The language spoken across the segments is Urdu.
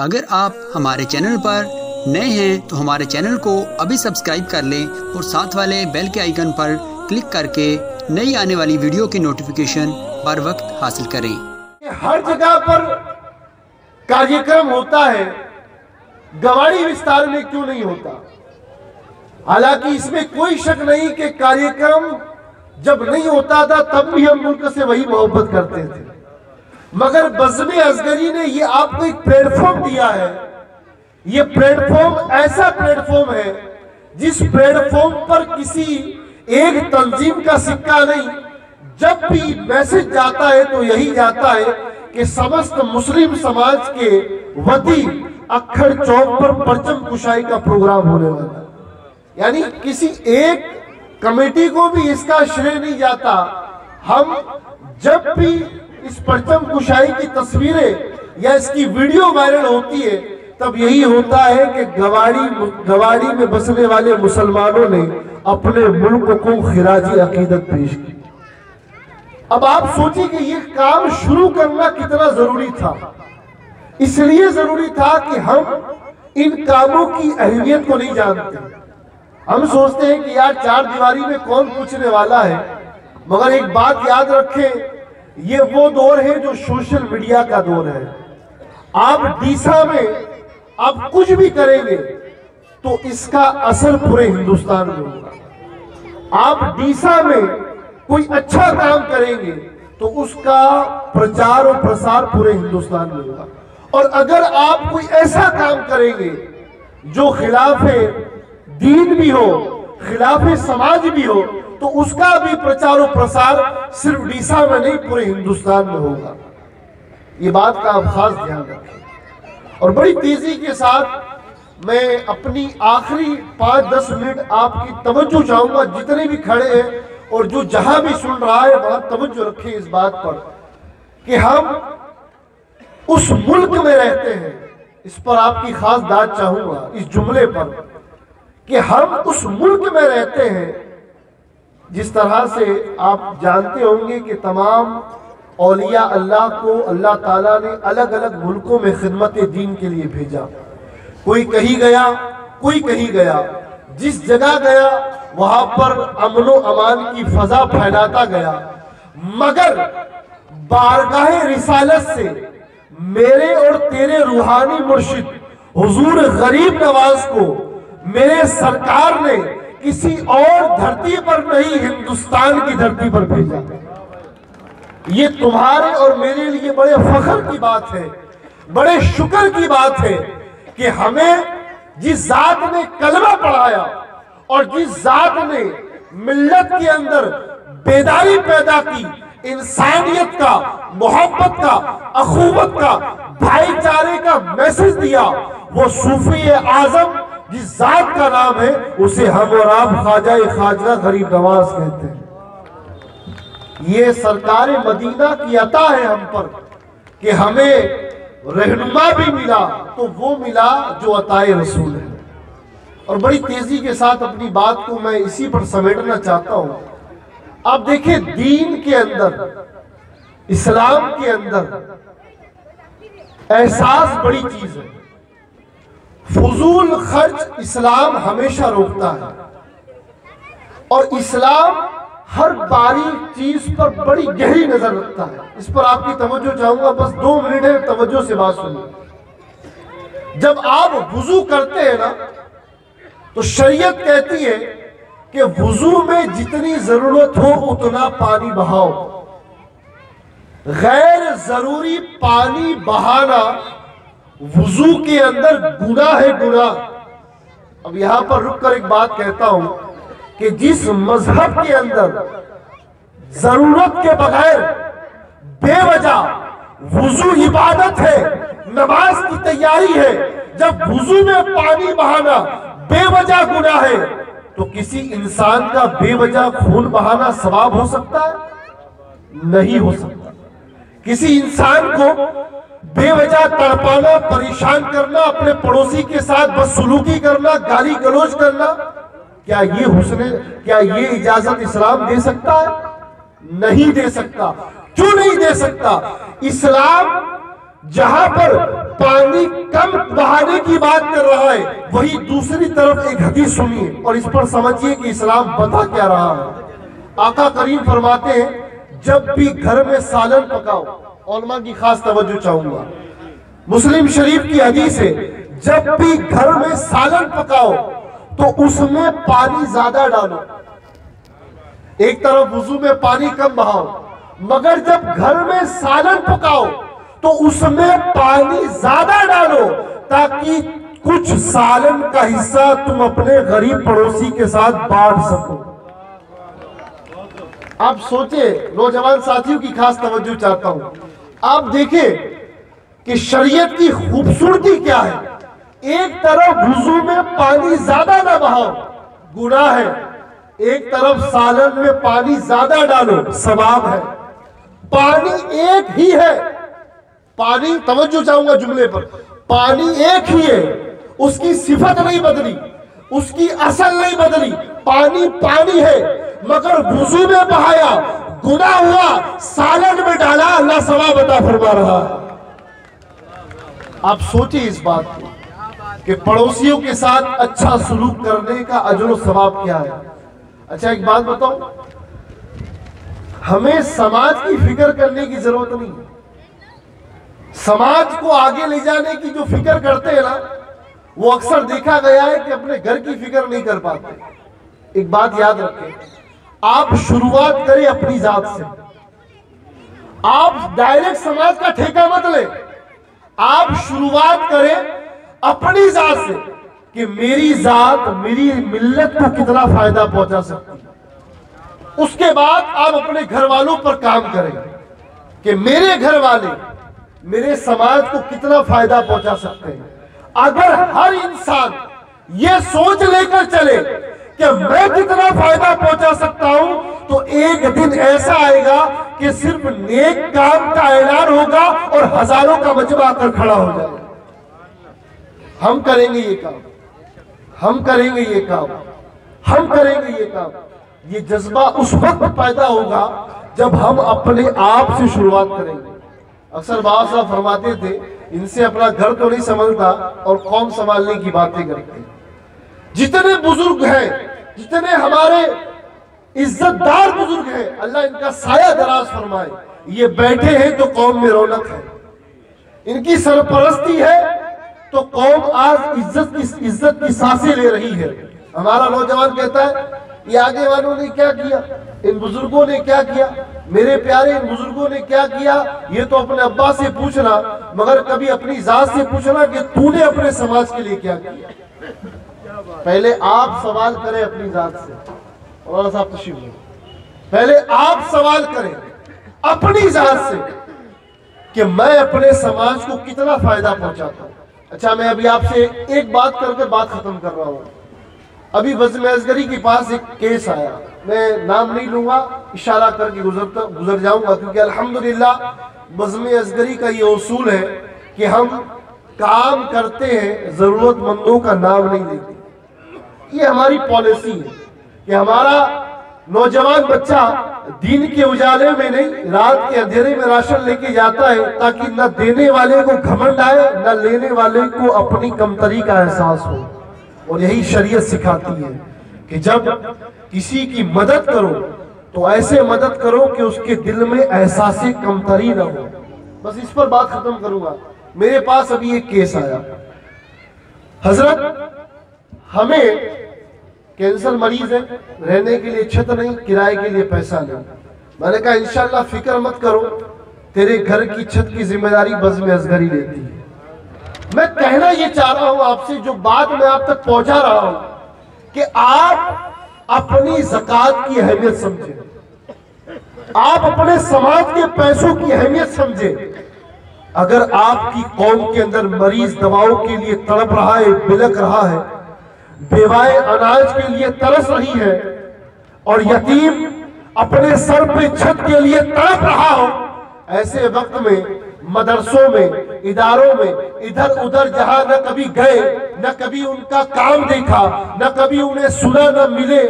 اگر آپ ہمارے چینل پر نئے ہیں تو ہمارے چینل کو ابھی سبسکرائب کر لیں اور ساتھ والے بیل کے آئیکن پر کلک کر کے نئی آنے والی ویڈیو کی نوٹیفیکیشن بر وقت حاصل کریں۔ ہر جگہ پر کاریہ ہوتا ہے، گواڑی وستار میں کیوں نہیں ہوتا؟ حالانکہ اس میں کوئی شک نہیں کہ کاریہ جب نہیں ہوتا تھا تب بھی ہم ملک سے وہی محبت کرتے تھے، مگر بزم اصغری نے یہ آپ کو ایک پلیٹ فارم دیا ہے۔ یہ پلیٹ فارم ایسا پلیٹ فارم ہے جس پلیٹ فارم پر کسی ایک تنظیم کا سکہ نہیں، جب بھی میسج جاتا ہے تو یہی جاتا ہے کہ سمست مسلم سماج کے وتی اکھڑ چوک پر پرچم کشائی کا پروگرام ہونے والا ہے۔ یعنی کسی ایک کمیٹی کو بھی اس کا شرے نہیں جاتا۔ ہم جب بھی اس پرچم کشائی کی تصویریں یا اس کی ویڈیو وائرل ہوتی ہے تب یہی ہوتا ہے کہ گواڑی میں بسنے والے مسلمانوں نے اپنے ملک کو خراج عقیدت پیش کی۔ اب آپ سوچیں کہ یہ کام شروع کرنا کتنا ضروری تھا۔ اس لیے ضروری تھا کہ ہم ان کاموں کی اہمیت کو نہیں جانتے۔ ہم سوچتے ہیں کہ یار چار دیواری میں کون پوچھنے والا ہے، مگر ایک بات یاد رکھیں، یہ وہ دور ہے جو سوشل میڈیا کا دور ہے۔ آپ ڈیسا میں آپ کچھ بھی کریں گے تو اس کا اثر پورے ہندوستان میں ہوگا۔ آپ ڈیسا میں کوئی اچھا کام کریں گے تو اس کا پرچار و پرسار پورے ہندوستان میں ہوگا، اور اگر آپ کوئی ایسا کام کریں گے جو خلاف دین بھی ہو، خلاف سماج بھی ہو، تو اس کا بھی پرچار و پرسار صرف ڈیسا میں نہیں پورے ہندوستان میں ہوگا۔ یہ بات کا آپ خاص دھیان رکھیں۔ اور بڑی تیزی کے ساتھ میں اپنی آخری 5-10 منٹ آپ کی توجہ چاہوں گا، جتنے بھی کھڑے ہیں اور جو جہاں بھی سن رہا ہے وہاں توجہ رکھیں اس بات پر کہ ہم اس ملک میں رہتے ہیں۔ اس پر آپ کی خاص داد چاہوں گا، اس جملے پر کہ ہم اس ملک میں رہتے ہیں جس طرح سے آپ جانتے ہوں گے کہ تمام اولیاء اللہ کو اللہ تعالیٰ نے الگ الگ ملکوں میں خدمت دین کے لیے بھیجا۔ کوئی کہیں گیا، کوئی کہیں گیا، جس جگہ گیا وہاں پر امن و امان کی فضا پھیلاتا گیا، مگر بارگاہ رسالت سے میرے اور تیرے روحانی مرشد حضور غریب نواز کو میرے سرکار نے کسی اور دھرتی پر نہیں ہندوستان کی دھرتی پر بھیجا۔ یہ تمہارے اور میرے لیے بڑے فخر کی بات ہے، بڑے شکر کی بات ہے کہ ہمیں جس ذات نے کلمہ پڑھایا اور جس ذات نے ملت کے اندر بیداری پیدا کی، انسانیت کا، محبت کا، اخوت کا، بھائی چارے کا میسج دیا، وہ صوفی اعظم جس ذات کا نام ہے اسے ہم اور آپ خواجہ غریب نواز کہتے ہیں۔ یہ سرکار مدینہ کی عطا ہے ہم پر کہ ہمیں رہنما بھی ملا تو وہ ملا جو عطا رسول ہے۔ اور بڑی تیزی کے ساتھ اپنی بات کو میں اسی پر سمیٹنا چاہتا ہوں۔ آپ دیکھیں دین کے اندر، اسلام کے اندر احساس بڑی چیز ہے۔ فضول خرچ اسلام ہمیشہ روکتا ہے، اور اسلام ہر باریک چیز پر بڑی گہری نظر رکھتا ہے۔ اس پر آپ کی توجہ چاہوں گا، بس 2 منٹ ہے، توجہ سے بات سنیں۔ جب آپ وضو کرتے ہیں نا تو شریعت کہتی ہے کہ وضو میں جتنی ضرورت ہو اتنا پانی بہاؤ۔ غیر ضروری پانی بہانا وضو کے اندر گناہ ہے، گناہ۔ اب یہاں پر رک کر ایک بات کہتا ہوں کہ جس مذہب کے اندر ضرورت کے بغیر بے وجہ وضو عبادت ہے، نماز کی تیاری ہے، جب وضو میں پانی بہانا بے وجہ گناہ ہے تو کسی انسان کا بے وجہ خون بہانا ثواب ہو سکتا ہے؟ نہیں ہو سکتا۔ کسی انسان کو بے وجہ تڑپانا، پریشان کرنا، اپنے پڑوسی کے ساتھ بدسلوکی کرنا، گالی گلوچ کرنا، کیا یہ اجازت اسلام دے سکتا ہے؟ نہیں دے سکتا۔ کیوں نہیں دے سکتا؟ اسلام جہاں پر پانی کم بہانے کی بات کر رہا ہے، وہی دوسری طرف ایک حدیث سنیے اور اس پر سمجھیے کہ اسلام بتا کیا رہا ہے۔ آقا کریم فرماتے ہیں جب بھی گھر میں سالن پکاؤ، علماء کی خاص توجہ چاہوں گا، مسلم شریف کی حدیث ہے، جب بھی گھر میں سالن پکاؤ تو اس میں پانی زیادہ ڈالو۔ ایک طرف وضو میں پانی کم بہاؤ، مگر جب گھر میں سالن پکاؤ تو اس میں پانی زیادہ ڈالو تاکہ کچھ سالن کا حصہ تم اپنے غریب پڑوسی کے ساتھ بانٹ سکو۔ آپ سوچیں، نوجوان ساتھیوں کی خاص توجہ چاہتا ہوں، آپ دیکھیں کہ شریعت کی خوبصورتی کیا ہے۔ ایک طرف وضو میں پانی زیادہ نہ بہاؤ، گناہ ہے، ایک طرف سالن میں پانی زیادہ ڈالو، ثواب ہے۔ پانی ایک ہی ہے، پانی، توجہ چاہوں گا جملے پر، پانی ایک ہی ہے، اس کی صفت نہیں بدلی، اس کی اصل نہیں بدلی، پانی پانی ہے، مگر وضو میں بہایا، گناہ ہوا، سالن میں ڈالا، اللہ ثواب عطا فرما رہا ہے۔ آپ سوچیں اس بات کو کہ پڑوسیوں کے ساتھ اچھا سلوک کرنے کا اجر و ثواب کیا ہے۔ اچھا ایک بات بتاؤں، ہمیں سماج کی فکر کرنے کی ضرورت نہیں ہے۔ سماج کو آگے لے جانے کی جو فکر کرتے ہیں نا، وہ اکثر دیکھا گیا ہے کہ اپنے گھر کی فکر نہیں کر پاتے۔ ایک بات یاد رکھیں، آپ شروعات کریں اپنی ذات سے، آپ ڈائریکٹ سماج کا ٹھیکہ مت لیں، آپ شروعات کریں اپنی ذات سے کہ میری ذات میری ملت کو کتنا فائدہ پہنچا سکتی ہے۔ اس کے بعد آپ اپنے گھر والوں پر کام کریں کہ میرے گھر والے میرے سماج کو کتنا فائدہ پہنچا سکتے ہیں۔ اگر ہر انسان یہ سوچ لے کر چلے کہ میں کتنا فائدہ پہنچا سکتا ہوں تو ایک دن ایسا آئے گا کہ صرف نیک کام کا اعلان ہوگا اور ہزاروں کا مجمع آ کر کھڑا ہو جائے گا۔ ہم کریں گے یہ کام، ہم کریں گے یہ کام، ہم کریں گے یہ کام۔ یہ جذبہ اس وقت پیدا ہوگا جب ہم اپنے آپ سے شروعات کریں گے۔ اکثر بابا صاحب فرماتے تھے ان سے اپنا گھر تو نہیں سنبھلتا اور قوم سنبھالنے کی باتیں کرتے ہیں۔ جتنے بزرگ ہیں، جتنے ہمارے عزت دار بزرگ ہیں، اللہ ان کا سایہ دراز فرمائے، یہ بیٹھے ہیں تو قوم میں رونق ہے، ان کی سرپرستی ہے تو قوم آج عزت کی سانسیں لے رہی ہے۔ ہمارا نوجوان کہتا ہے یہ آگے والوں نے کیا کیا، ان بزرگوں نے کیا کیا، میرے پیارے ان بزرگوں نے کیا کیا، یہ تو اپنے ابا سے پوچھنا، مگر کبھی اپنی ذات سے پوچھنا کہ تو نے اپنے سماج کے لیے کیا کیا۔ پہلے آپ سوال کریں اپنی ذات سے، مولانا صاحب تشریف لائیں، پہلے آپ سوال کریں اپنی ذات سے کہ میں اپنے سماج کو کتنا فائدہ پہنچاتا ہوں۔ اچھا میں ابھی آپ سے ایک بات کر کے بات ختم کر رہا ہوں۔ ابھی بزم اصغری کے پاس ایک کیس آیا، میں نام نہیں لوں گا، اشارہ کر کے گزر جاؤں گا، کیونکہ الحمدللہ بزم اصغری کا یہ اصول ہے کہ ہم کام کرتے ہیں، ضرورت مندوں کا نام نہیں لیتے۔ یہ ہماری پالیسی ہے کہ ہمارا نوجوان بچہ دین کے اجالے میں نہیں، رات کے اندھیرے میں راشن لے کے جاتا ہے تاکہ نہ دینے والے کو گھمنڈ آئے، نہ لینے والے کو اپنی کمتری کا احساس ہو۔ اور یہی شریعت سکھاتی ہے کہ جب کسی کی مدد کرو تو ایسے مدد کرو کہ اس کے دل میں احساس کمتری نہ ہو۔ بس اس پر بات ختم کروں گا۔ میرے پاس ابھی ایک کیس آیا، حضرت ہمیں کینسر مریض ہے، رہنے کے لیے چھت نہیں، کرائے کے لیے پیسہ نہیں۔ میں نے کہا انشاءاللہ فکر مت کرو، تیرے گھر کی چھت کی ذمہ داری بزم اصغری لیتی ہے۔ میں کہنا یہ چاہ رہا ہوں آپ سے، جو بات میں آپ تک پہنچا رہا ہوں کہ آپ اپنی زکوٰۃ کی اہمیت سمجھیں، آپ اپنے سماج کے پیسوں کی اہمیت سمجھیں۔ اگر آپ کی قوم کے اندر مریض دواؤں کے لیے تڑپ رہا ہے، بلک رہا ہے، بیوائے اناج کے لیے ترس رہی ہے، اور یتیم اپنے سر پہ چھت کے لیے تڑپ رہا ہو، ایسے وقت میں مدرسوں میں، اداروں میں، ادھر ادھر جہاں نہ کبھی گئے، نہ کبھی ان کا کام دیکھا، نہ کبھی انہیں سنا نہ ملے،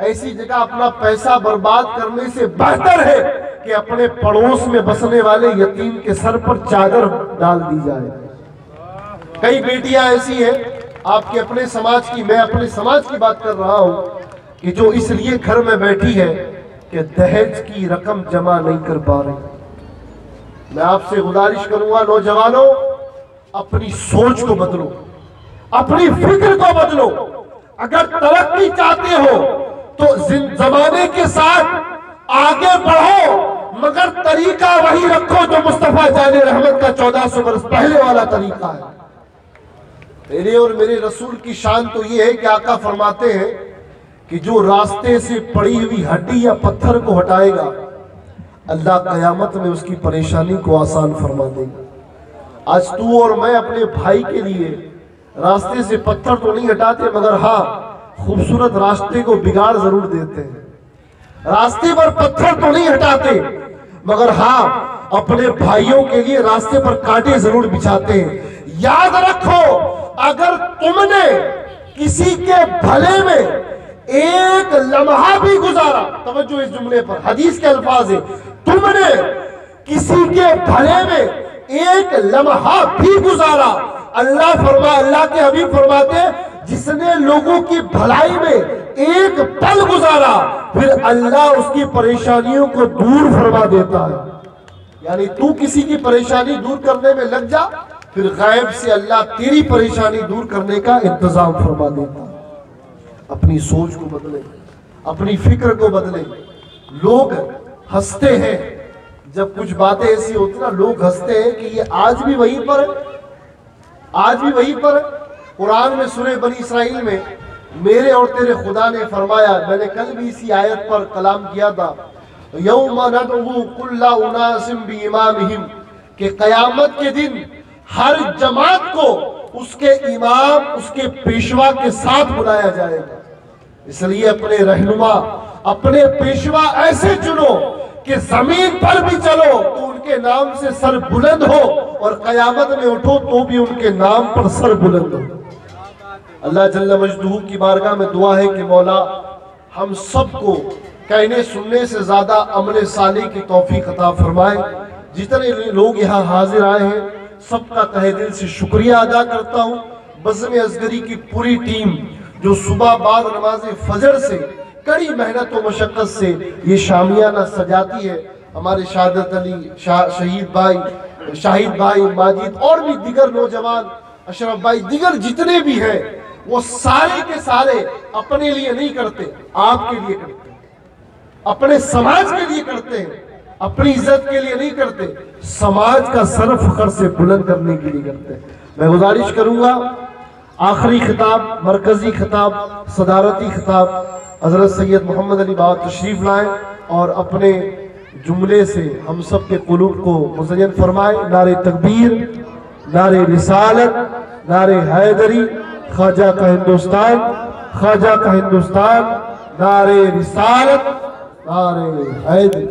ایسی جگہ اپنا پیسہ برباد کرنے سے بہتر ہے کہ اپنے پڑوس میں بسنے والے یتیم کے سر پر چادر ڈال دی جائے۔ کئی بیٹیاں ایسی ہیں آپ کے اپنے سماج کی، میں اپنے سماج کی بات کر رہا ہوں، کہ جو اس لیے گھر میں بیٹھی ہے کہ دہیج کی رقم جمع نہیں کر پا رہی۔ میں آپ سے گزارش کروں گا نوجوانوں، اپنی سوچ کو بدلو، اپنی فکر کو بدلو۔ اگر ترقی چاہتے ہو تو زمانے کے ساتھ آگے بڑھو، مگر طریقہ وہی رکھو جو مصطفیٰ جان رحمت کا 1400 برس پہلے والا طریقہ ہے۔ میرے اور میرے رسول کی شان تو یہ ہے کہ آقا فرماتے ہیں کہ جو راستے سے پڑی ہوئی ہڈی یا پتھر کو ہٹائے گا، اللہ قیامت میں اس کی پریشانی کو آسان فرما دے گا۔ آج تو اور میں اپنے بھائی کے لیے راستے سے پتھر تو نہیں ہٹاتے، مگر ہاں خوبصورت راستے کو بگاڑ ضرور دیتے ہیں۔ راستے پر پتھر تو نہیں ہٹاتے، مگر ہاں اپنے بھائیوں کے لیے راستے پر کانٹے ضرور بچھاتے ہیں۔ یاد رکھو، اگر تم نے کسی کے بھلے میں ایک لمحہ بھی گزارا، توجہ اس جملے پر، حدیث کے الفاظ ہیں، تم نے کسی کے بھلے میں ایک لمحہ بھی گزارا، اللہ کے حبیب فرماتے ہیں جس نے لوگوں کی بھلائی میں ایک پل گزارا، پھر اللہ اس کی پریشانیوں کو دور فرما دیتا ہے۔ یعنی تو کسی کی پریشانی دور کرنے میں لگ جا، پھر غیب سے اللہ تیری پریشانی دور کرنے کا انتظام فرما دیتا ہے۔ اپنی سوچ کو بدلے، اپنی فکر کو بدلے۔ لوگ ہنستے ہیں جب کچھ باتیں ایسی ہوتی نا، لوگ ہنستے ہیں کہ یہ آج بھی وہی پر ہے، آج بھی وہی پر ہے۔ قرآن میں سورہ بنی اسرائیل میں میرے اور تیرے خدا نے فرمایا، میں نے کل بھی اسی آیت پر کلام کیا تھا، یوم ندعو کل اناس بامامہم، کہ قیامت کے دن ہر جماعت کو اس کے امام، اس کے پیشوا کے ساتھ بلایا جائے گا۔ اس لیے اپنے رہنما، اپنے پیشوا ایسے چنو کہ زمین پر بھی چلو تو ان کے نام سے سر بلند ہو، اور قیامت میں اٹھو تو بھی ان کے نام پر سر بلند ہو۔ اللہ جل مجدہ کی بارگاہ میں دعا ہے کہ مولا ہم سب کو کہنے سننے سے زیادہ عمل صالح کی توفیق عطا فرمائے۔ جتنے لوگ یہاں حاضر آئے ہیں سب کا تہہ دل سے شکریہ ادا کرتا ہوں۔ بزم اصغری کی پوری ٹیم جو صبح بعد نماز فجر سے کڑی محنت و مشقت سے یہ شامیانہ سجاتی ہے، ہمارے شہادت علی، شاہد بھائی، ماجد اور بھی دیگر نوجوان، اشرف بھائی، دیگر جتنے بھی ہیں، وہ سارے کے سارے اپنے لیے نہیں کرتے، آپ کے لیے کرتے ہیں، اپنے سماج کے لیے کرتے ہیں، اپنی عزت کے لیے نہیں کرتے، سماج کا سر فخر سے بلند کرنے کے لیے کرتے ہیں۔ میں گزارش کروں گا آخری خطاب، مرکزی خطاب، صدارتی خطاب حضرت سید محمد علی بابا تشریف لائیں اور اپنے جملے سے ہم سب کے قلوب کو مزین فرمائے۔ نعرہ تکبیر، نعرہ رسالت، نعرہ حیدری، خواجہ کا ہندوستان، خواجہ کا ہندوستان، نعرہ رسالت، نعرہ حیدری۔